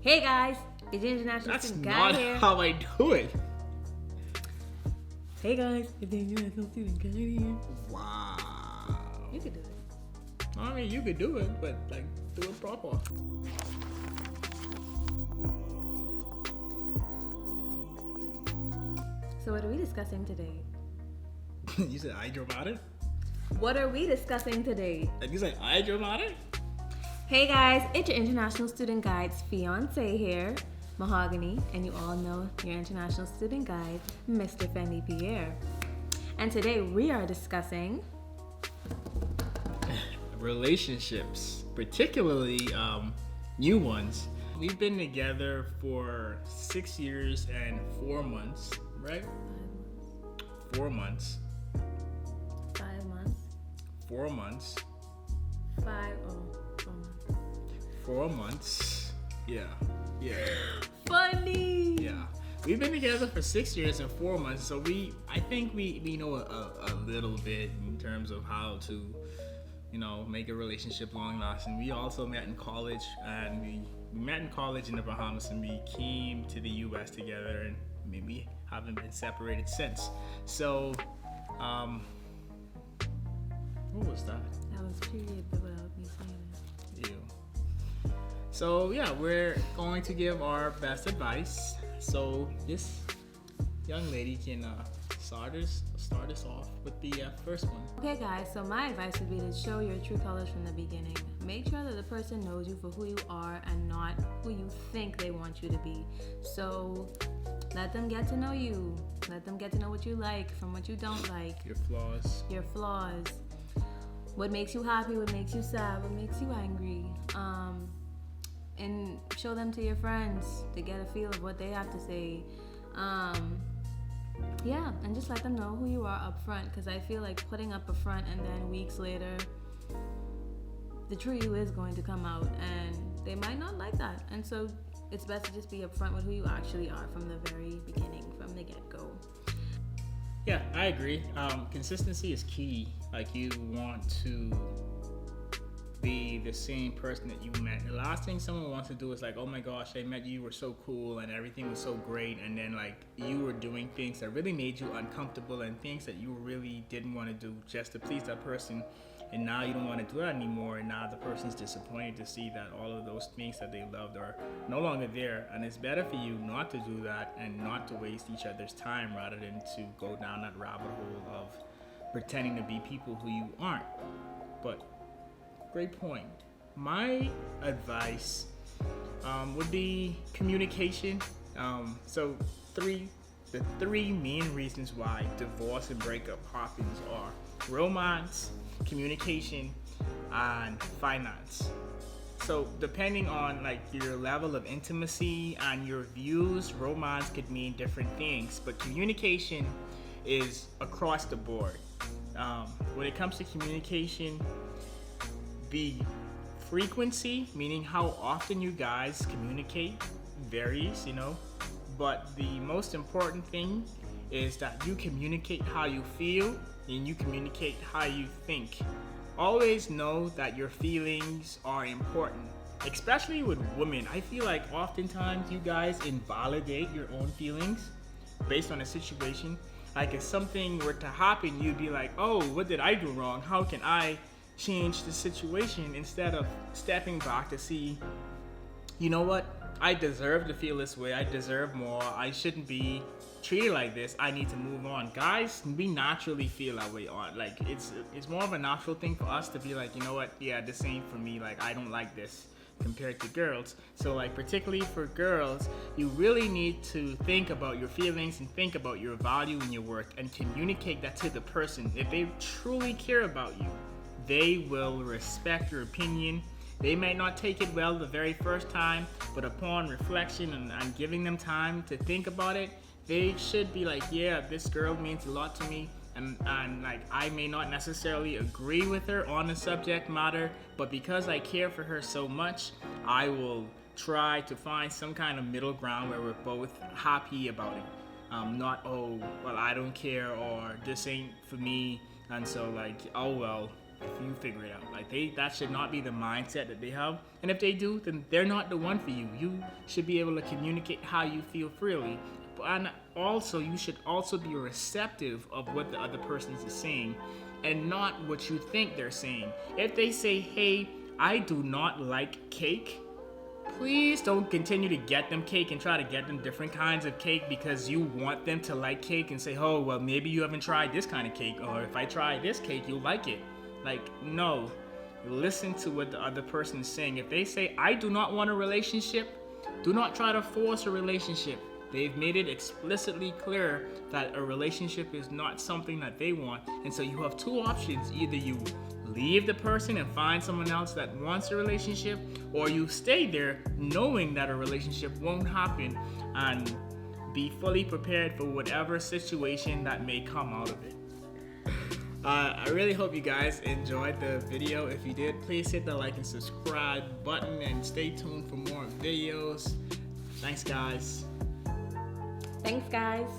Hey guys, it's the International That's Student not Guide here. how I do it. Hey guys, it's the International Student Guide here. Wow. You could do it. I mean, you could do it, but like, do it proper. So what are we discussing today? You said I dramatic? What are we discussing today? And you said I dramatic? Hey guys, it's your International Student Guide's fiance here, Mahogany, and you all know your International Student Guide, Mr. Fendi Pierre. And today we are discussing Relationships, particularly new ones. We've been together for 6 years and 4 months, right? 4 months. 5 months. 4 months. 4 months. 4 months. Yeah. Funny! Yeah. We've been together for 6 years and 4 months, so I think we know a little bit in terms of how to, make a relationship long lasting. We also met in college, and we met in college in the Bahamas, and we came to the U.S. together, and maybe haven't been separated since. So, what was that? That was period without me saying it. Ew. So yeah, we're going to give our best advice. So this young lady can start us off with the first one. Okay guys, so my advice would be to show your true colors from the beginning. Make sure that the person knows you for who you are and not who you think they want you to be. So let them get to know you. Let them get to know what you like from what you don't like. Your flaws. Your flaws. What makes you happy, what makes you sad, what makes you angry. And show them to your friends to get a feel of what they have to say. Yeah, and just let them know who you are up front, because I feel like putting up a front and then weeks later, the true you is going to come out, and they might not like that. And so it's best to just be upfront with who you actually are from the very beginning, from the get-go. Yeah, I agree. Consistency is key. Like, you want to be the same person that you met. The last thing someone wants to do is like, oh my gosh, I met you, you were so cool and everything was so great, and then like you were doing things that really made you uncomfortable and things that you really didn't want to do just to please that person, and now you don't want to do that anymore, and now the person's disappointed to see that all of those things that they loved are no longer there. And it's better for you not to do that and not to waste each other's time rather than to go down that rabbit hole of pretending to be people who you aren't. But great point. My advice would be communication. So the three main reasons why divorce and breakup happens are romance, communication, and finance. So depending on like your level of intimacy and your views, romance could mean different things, but communication is across the board. When it comes to communication, the frequency, meaning how often you guys communicate, varies, but the most important thing is that you communicate how you feel and you communicate how you think. Always know that your feelings are important, especially with women. I feel like oftentimes you guys invalidate your own feelings based on a situation. Like, if something were to happen, you'd be like, oh, what did I do wrong? How can I change the situation, instead of stepping back to see, you know what, I deserve to feel this way, I deserve more, I shouldn't be treated like this, I need to move on. Guys, we naturally feel that way on, like, it's more of a natural thing for us to be like, you know what, yeah, this ain't for me, like, I don't like this, compared to girls. So like, particularly for girls, you really need to think about your feelings and think about your value in your work and communicate that to the person. If they truly care about you, they will respect your opinion. They might not take it well the very first time, but upon reflection and giving them time to think about it, they should be like, yeah, this girl means a lot to me, and like, I may not necessarily agree with her on the subject matter, but because I care for her so much, I will try to find some kind of middle ground where we're both happy about it. Not, oh, well, I don't care, or this ain't for me, and so like, oh well, if you figure it out. Like that should not be the mindset that they have. And if they do, then they're not the one for you. You should be able to communicate how you feel freely. And also, you should also be receptive of what the other person is saying and not what you think they're saying. If they say, hey, I do not like cake, please don't continue to get them cake and try to get them different kinds of cake because you want them to like cake and say, oh, well, maybe you haven't tried this kind of cake, or if I try this cake, you'll like it. Like, no. Listen to what the other person is saying. If they say, I do not want a relationship, do not try to force a relationship. They've made it explicitly clear that a relationship is not something that they want. And so you have two options. Either you leave the person and find someone else that wants a relationship, or you stay there knowing that a relationship won't happen and be fully prepared for whatever situation that may come out of it. I really hope you guys enjoyed the video. If you did, please hit the like and subscribe button and stay tuned for more videos. Thanks, guys. Thanks, guys.